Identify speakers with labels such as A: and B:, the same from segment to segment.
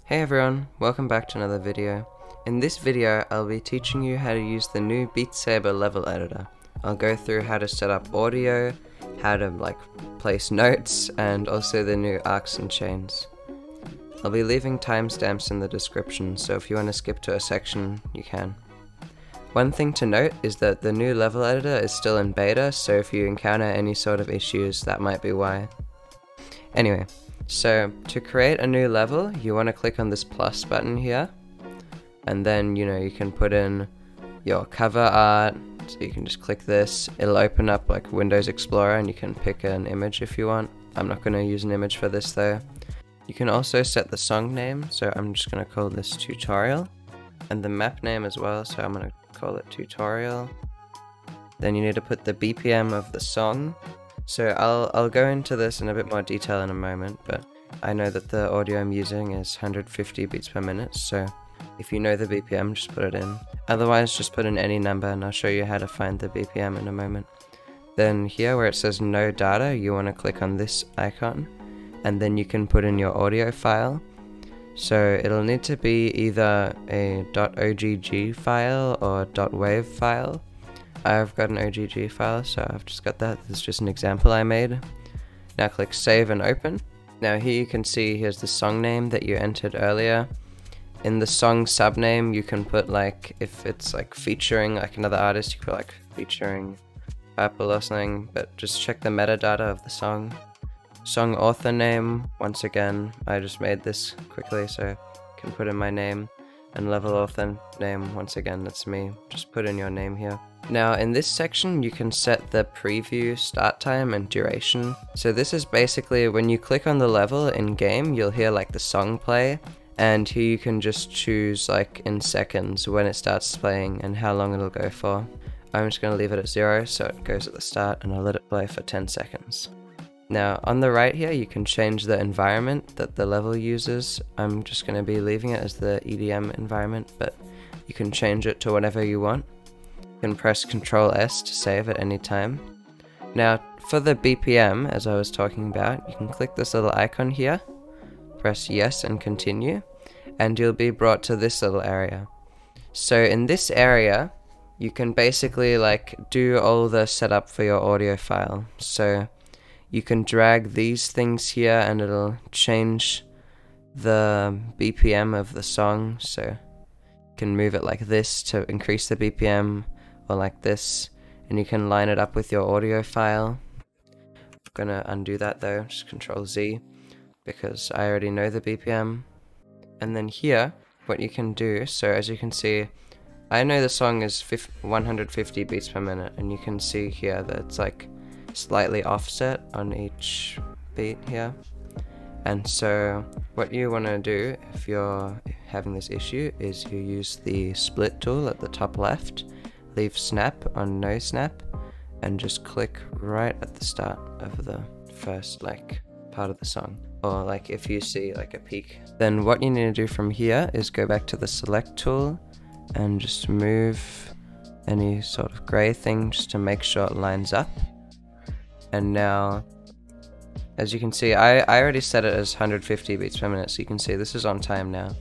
A: Hey everyone, welcome back to another video. In this video, I'll be teaching you how to use the new Beat Saber Level Editor. I'll go through how to set up audio, how to place notes, and also the new arcs and chains. I'll be leaving timestamps in the description, so if you want to skip to a section, you can. One thing to note is that the new level editor is still in beta, so if you encounter any sort of issues, that might be why. Anyway. So, to create a new level, you want to click on this plus button here, and then, you can put in your cover art, so you can just click this. It'll open up like Windows Explorer and you can pick an image if you want. I'm not going to use an image for this though. You can also set the song name, so I'm just going to call this tutorial, and the map name as well, so I'm going to call it tutorial. Then you need to put the BPM of the song. So I'll go into this in a bit more detail in a moment, but I know that the audio I'm using is 150 beats per minute, so if you know the BPM, just put it in. Otherwise, just put in any number and I'll show you how to find the BPM in a moment. Then here where it says no data, you want to click on this icon, and then you can put in your audio file. So it'll need to be either a .ogg file or .wav file. I've got an OGG file, so I've just got that. This is just an example I made. Now click save and open. Now here you can see here's the song name that you entered earlier. In the song subname you can put if it's featuring another artist, you can put featuring Purple or something, but just check the metadata of the song. Song author name, once again, I just made this quickly so I can put in my name. And level author name, once again, that's me. Just put in your name here. Now in this section you can set the preview start time and duration. So this is basically when you click on the level in game, you'll hear the song play, and here you can just choose in seconds when it starts playing and how long it'll go for. I'm just going to leave it at 0 so it goes at the start, and I'll let it play for 10 seconds. Now on the right here you can change the environment that the level uses. I'm just going to be leaving it as the EDM environment, but you can change it to whatever you want. You can press Ctrl S to save at any time. Now for the BPM, as I was talking about, you can click this little icon here, press yes and continue, and you'll be brought to this little area. So in this area you can basically do all the setup for your audio file. So you can drag these things here and it'll change the BPM of the song. So you can move it like this to increase the BPM, or like this, and you can line it up with your audio file. I'm gonna undo that though, just Ctrl Z, because I already know the BPM. And then here, what you can do, so as you can see, I know the song is 150 beats per minute, and you can see here that it's slightly offset on each beat here. And so what you want to do if you're having this issue is you use the split tool at the top left, leave snap on no snap, and just click right at the start of the first part of the song, or if you see a peak. Then what you need to do from here is go back to the select tool and just move any sort of gray thing just to make sure it lines up. And now, as you can see, I already set it as 150 beats per minute, so you can see this is on time now.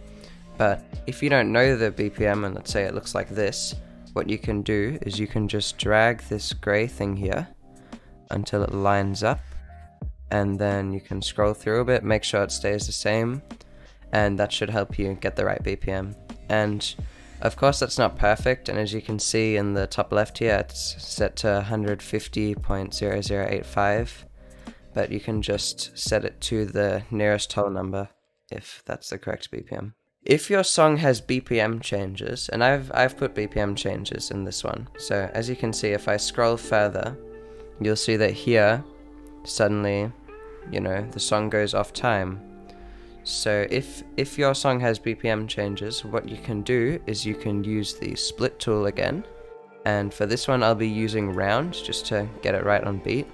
A: But if you don't know the BPM, and let's say it looks like this, what you can do is you can just drag this gray thing here until it lines up, and then you can scroll through a bit, make sure it stays the same, and that should help you get the right BPM. And of course that's not perfect, and as you can see in the top left here, it's set to 150.0085, but you can just set it to the nearest whole number if that's the correct BPM. If your song has BPM changes, and I've put BPM changes in this one, so as you can see, if I scroll further, you'll see that here, suddenly, the song goes off time. So if your song has BPM changes, what you can do is you can use the split tool again, and for this one I'll be using round just to get it right on beat.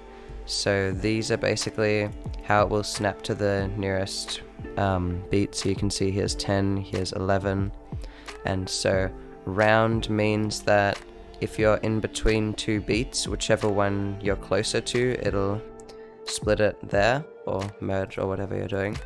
A: So these are basically how it will snap to the nearest beat. So you can see here's 10, here's 11, and so round means that if you're in between two beats, whichever one you're closer to, it'll split it there, or merge, or whatever you're doing.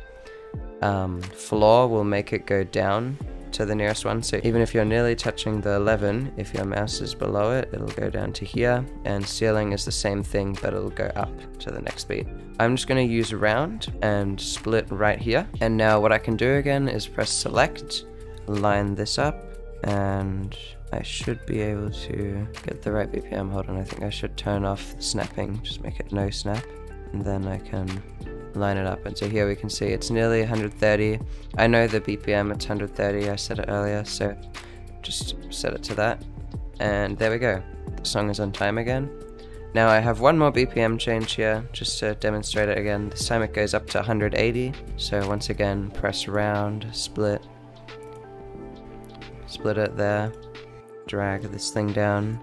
A: floor will make it go down to the nearest one. So even if you're nearly touching the 11, if your mouse is below it, it'll go down to here, and ceiling is the same thing, but it'll go up to the next beat. I'm just going to use round and split right here. And now what I can do again is press select, line this up, and I should be able to get the right BPM. Hold on, I think I should turn off the snapping, just make it no snap, and then I can line it up. And so here we can see it's nearly 130. I know the BPM, it's 130, I said it earlier, so just set it to that. And there we go, the song is on time again. Now I have one more BPM change here, just to demonstrate it again. This time it goes up to 180, so once again, press round, split it there, drag this thing down.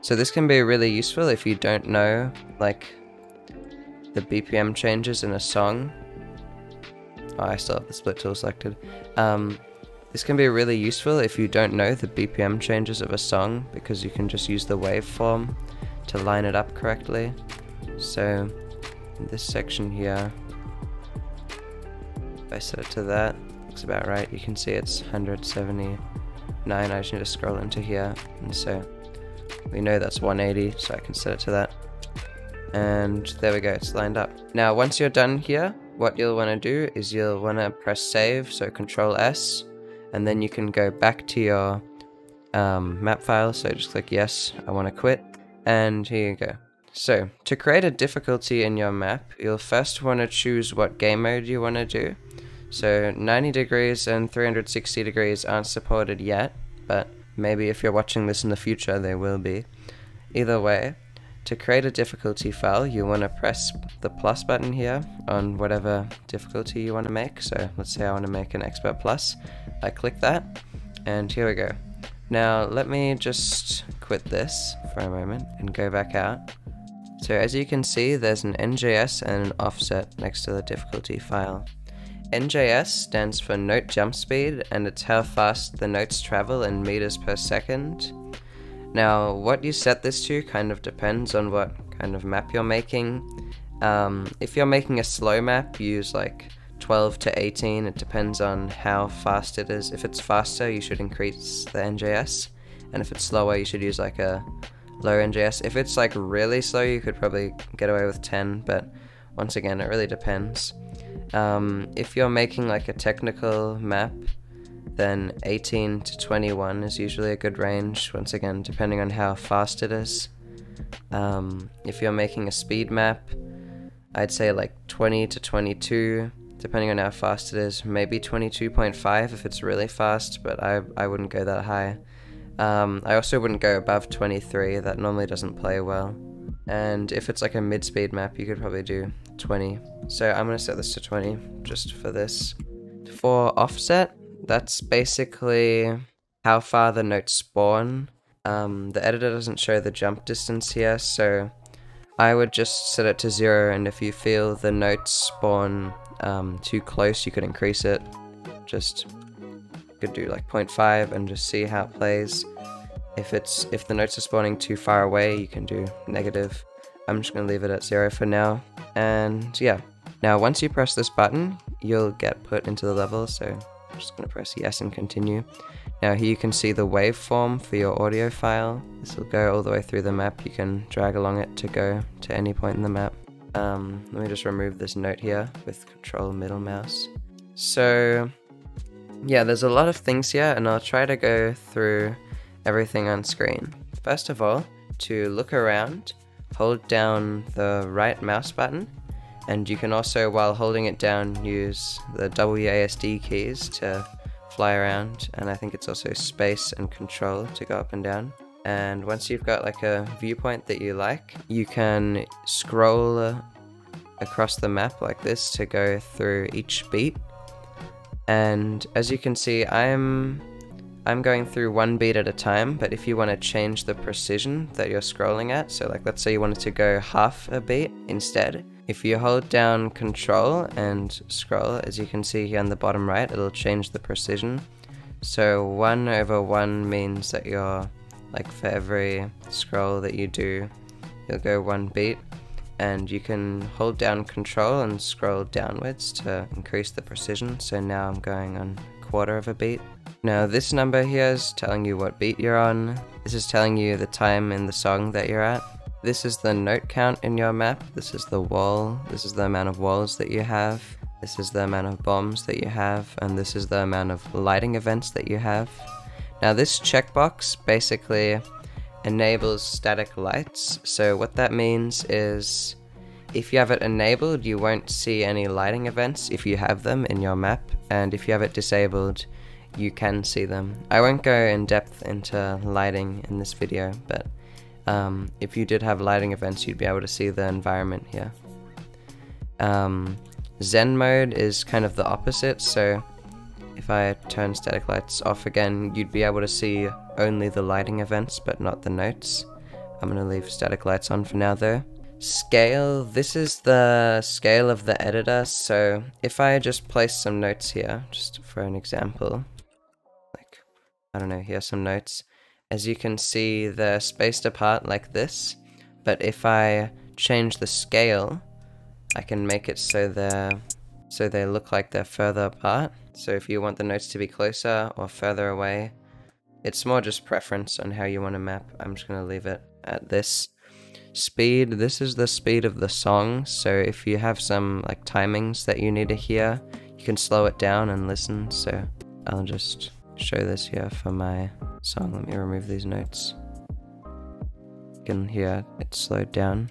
A: So this can be really useful if you don't know, like, the BPM changes in a song. Oh, I still have the split tool selected. This can be really useful if you don't know the BPM changes of a song, because you can just use the waveform to line it up correctly. So in this section here, if I set it to that, looks about right. You can see it's 179. I just need to scroll into here, and so we know that's 180, so I can set it to that. And there we go, it's lined up. Now once you're done here, what you'll want to do is you'll want to press save, so Control S, and then you can go back to your map file. So just click yes, I want to quit, and here you go. So to create a difficulty in your map, you'll first want to choose what game mode you want to do. So 90 degrees and 360 degrees aren't supported yet, but maybe if you're watching this in the future they will be. Either way, to create a difficulty file, you want to press the plus button here on whatever difficulty you want to make. So let's say I want to make an expert plus. I click that, and here we go. Now let me just quit this for a moment and go back out. So as you can see, there's an NJS and an offset next to the difficulty file. NJS stands for note jump speed, and it's how fast the notes travel in meters per second. Now, what you set this to kind of depends on what kind of map you're making. If you're making a slow map, use like 12 to 18. It depends on how fast it is. If it's faster, you should increase the NJS, and if it's slower, you should use like a low NJS. If it's like really slow, you could probably get away with 10, but once again, it really depends. If you're making like a technical map, then 18 to 21 is usually a good range, once again depending on how fast it is. If you're making a speed map, I'd say like 20 to 22, depending on how fast it is. Maybe 22.5 if it's really fast, but I wouldn't go that high. I also wouldn't go above 23, that normally doesn't play well. And if it's like a mid-speed map, you could probably do 20. So I'm going to set this to 20 just for this. For offset, that's basically how far the notes spawn. The editor doesn't show the jump distance here, so I would just set it to 0, and if you feel the notes spawn too close, you could increase it. Just you could do like 0.5 and just see how it plays. If the notes are spawning too far away, you can do negative. I'm just going to leave it at 0 for now, and yeah. Now once you press this button, you'll get put into the level, so I'm just going to press yes and continue. Now here you can see the waveform for your audio file. This will go all the way through the map. You can drag along it to go to any point in the map. Let me just remove this note here with Control middle mouse. So yeah, there's a lot of things here, and I'll try to go through everything on screen. First of all, to look around, hold down the right mouse button, and you can also, while holding it down, use the WASD keys to fly around, and I think it's also space and control to go up and down. And once you've got like a viewpoint that you like, you can scroll across the map like this to go through each beat. And as you can see, I'm going through one beat at a time, but if you want to change the precision that you're scrolling at, so like let's say you wanted to go half a beat instead, if you hold down Control and scroll, as you can see here on the bottom right, it'll change the precision. So 1/1 means that you're, like for every scroll that you do, you'll go one beat. and you can hold down Control and scroll downwards to increase the precision. So now I'm going on a quarter of a beat. Now this number here is telling you what beat you're on. This is telling you the time in the song that you're at. This is the note count in your map. This is the wall. This is the amount of walls that you have. This is the amount of bombs that you have. And this is the amount of lighting events that you have. Now this checkbox basically enables static lights. So what that means is if you have it enabled, you won't see any lighting events if you have them in your map. And if you have it disabled, you can see them. I won't go in depth into lighting in this video, but if you did have lighting events, you'd be able to see the environment here. Zen mode is kind of the opposite, so if I turn static lights off again, you'd be able to see only the lighting events, but not the notes. I'm going to leave static lights on for now though. Scale, this is the scale of the editor, so if I just place some notes here, just for an example, like, I don't know, here's some notes. As you can see, they're spaced apart like this, but if I change the scale, I can make it so they look like they're further apart. So if you want the notes to be closer or further away, it's more just preference on how you want to map. I'm just going to leave it at this. Speed, this is the speed of the song, so if you have some like timings that you need to hear, you can slow it down and listen. So I'll just show this here for my song. Let me remove these notes. You can hear it slowed down,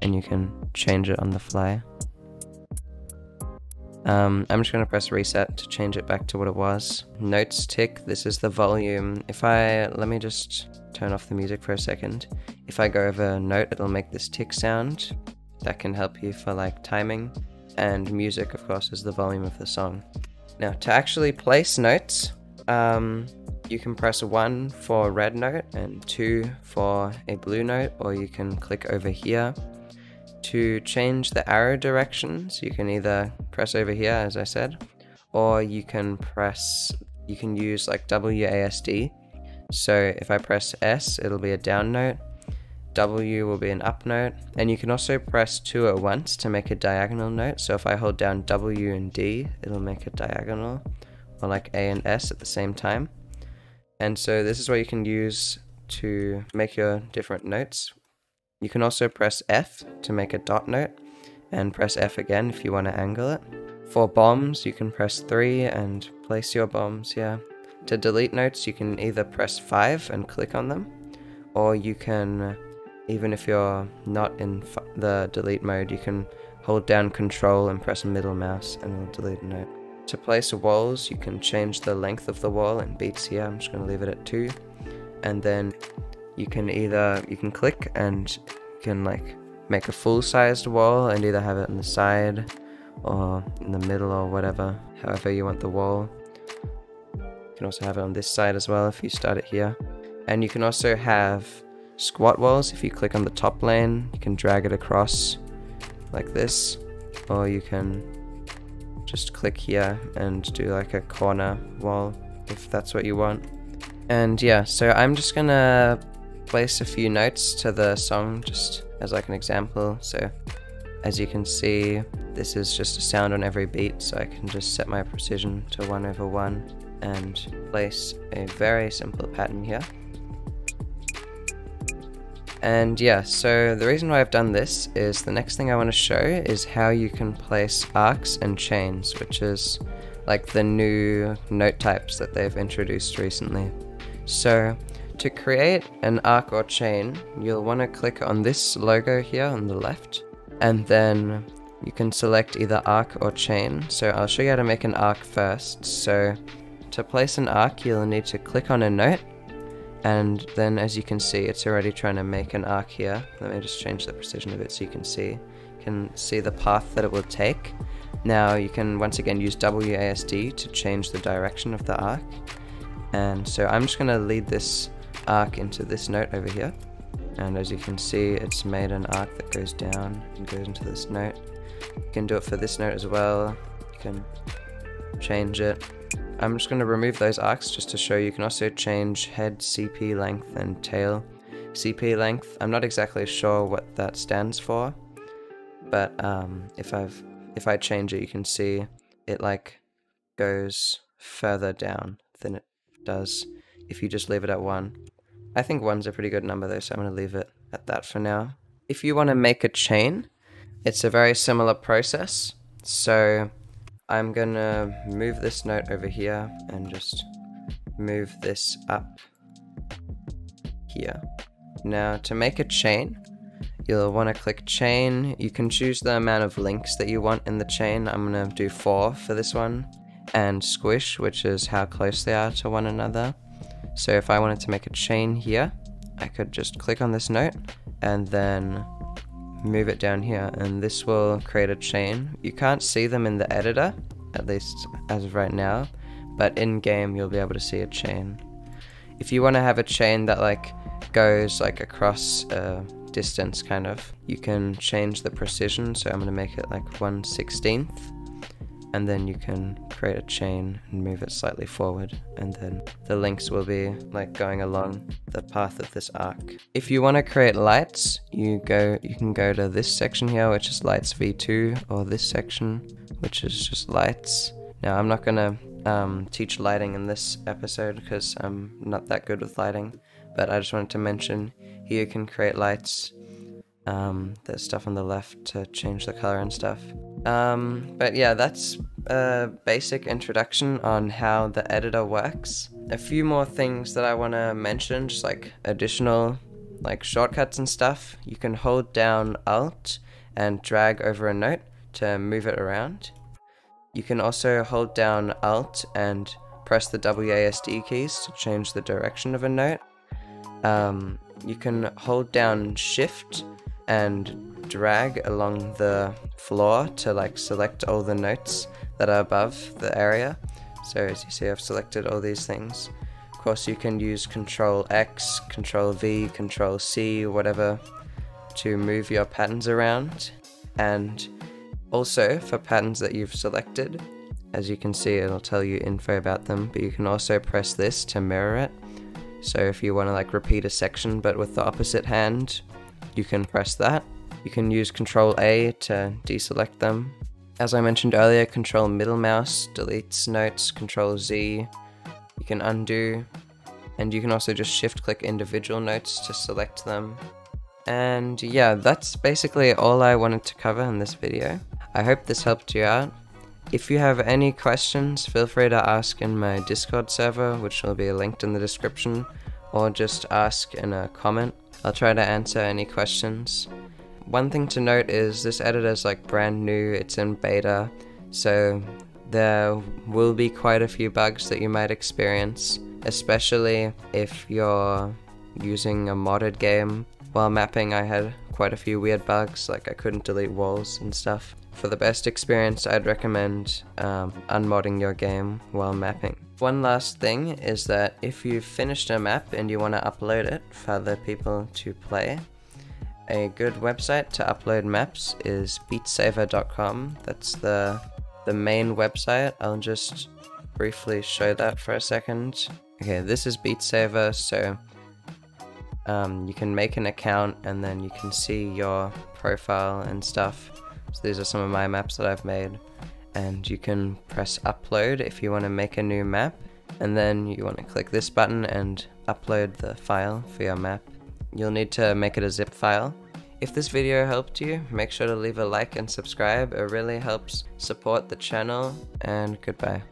A: and you can change it on the fly. I'm just going to press reset to change it back to what it was. Notes tick, this is the volume. Let me just turn off the music for a second. If I go over a note, it'll make this tick sound. That can help you for like timing. And music, of course, is the volume of the song. Now, to actually place notes, you can press 1 for a red note and 2 for a blue note, or you can click over here. To change the arrow directions, you can either press over here, as I said, or you can use like WASD. So if I press S, it'll be a down note, W will be an up note, and you can also press 2 at once to make a diagonal note. So if I hold down W and D, it'll make a diagonal, or like A and S at the same time. And so this is what you can use to make your different notes. You can also press F to make a dot note, and press F again if you want to angle it. For bombs, you can press 3 and place your bombs here. To delete notes, you can either press 5 and click on them, or you can, even if you're not in the delete mode, you can hold down Control and press middle mouse and it'll delete a note. To place walls, you can change the length of the wall in beats here. I'm just going to leave it at 2, and then you can click and you can like make a full-sized wall and either have it on the side or in the middle or whatever, however you want the wall. You can also have it on this side as well if you start it here. And you can also have squat walls. If you click on the top lane, you can drag it across like this, or you can just click here and do like a corner wall if that's what you want. And yeah, so I'm just gonna place a few notes to the song just as like an example. So as you can see, this is just a sound on every beat, so I can just set my precision to 1/1 and place a very simple pattern here. And yeah, so the reason why I've done this is the next thing I want to show is how you can place arcs and chains, which is like the new note types that they've introduced recently. So to create an arc or chain, you'll want to click on this logo here on the left, and then you can select either arc or chain. So I'll show you how to make an arc first. So to place an arc, you'll need to click on a note, and then as you can see, it's already trying to make an arc here. Let me just change the precision of it so you can see the path that it will take. Now you can once again use WASD to change the direction of the arc. And so I'm just going to lead this arc into this note over here, and as you can see, it's made an arc that goes down and goes into this note. You can do it for this note as well. You can change it. I'm just going to remove those arcs just to show you. You can also change head, CP length, and tail. CP length. I'm not exactly sure what that stands for, but if I change it, you can see it like goes further down than it does if you just leave it at 1. I think 1's a pretty good number though, so I'm going to leave it at that for now. If you want to make a chain, it's a very similar process. So I'm going to move this note over here and just move this up here. Now to make a chain, you'll want to click chain. You can choose the amount of links that you want in the chain. I'm going to do 4 for this one. And squish, which is how close they are to one another. So if I wanted to make a chain here, I could just click on this note and then move it down here, and this will create a chain. You can't see them in the editor, at least as of right now, but in game you'll be able to see a chain. If you want to have a chain that like goes like across a distance kind of, you can change the precision, so I'm going to make it like 1/16, and then you can create a chain and move it slightly forward, and then the links will be like going along the path of this arc. If you want to create lights, you can go to this section here, which is lights v2, or this section, which is just lights. Now I'm not gonna teach lighting in this episode because I'm not that good with lighting, but I just wanted to mention here you can create lights. There's stuff on the left to change the color and stuff. But yeah, that's a basic introduction on how the editor works. A few more things that I want to mention, just like additional like shortcuts and stuff. You can hold down Alt and drag over a note to move it around. You can also hold down Alt and press the WASD keys to change the direction of a note. You can hold down Shift and drag along the floor to like select all the notes that are above the area. So as you see, I've selected all these things. Of course, you can use Control X, Control V, Control C, whatever, to move your patterns around. And also for patterns that you've selected, as you can see, it'll tell you info about them, but you can also press this to mirror it. So if you want to like repeat a section but with the opposite hand, you can press that. You can use Control A to deselect them. As I mentioned earlier, Control middle mouse deletes notes, Control Z you can undo, and you can also just shift click individual notes to select them. And yeah, that's basically all I wanted to cover in this video. I hope this helped you out. If you have any questions, feel free to ask in my Discord server, which will be linked in the description, or just ask in a comment. I'll try to answer any questions. One thing to note is this editor is like brand new, it's in beta, so there will be quite a few bugs that you might experience, especially if you're using a modded game. While mapping, I had quite a few weird bugs, like I couldn't delete walls and stuff. For the best experience, I'd recommend unmodding your game while mapping. One last thing is that if you've finished a map and you want to upload it for other people to play, a good website to upload maps is beatsaver.com. That's the main website. I'll just briefly show that for a second. Okay, this is Beat Saver, so you can make an account and then you can see your profile and stuff. So these are some of my maps that I've made, and you can press upload if you want to make a new map, and then you want to click this button and upload the file for your map. You'll need to make it a zip file. If this video helped you, make sure to leave a like and subscribe. It really helps support the channel, and goodbye.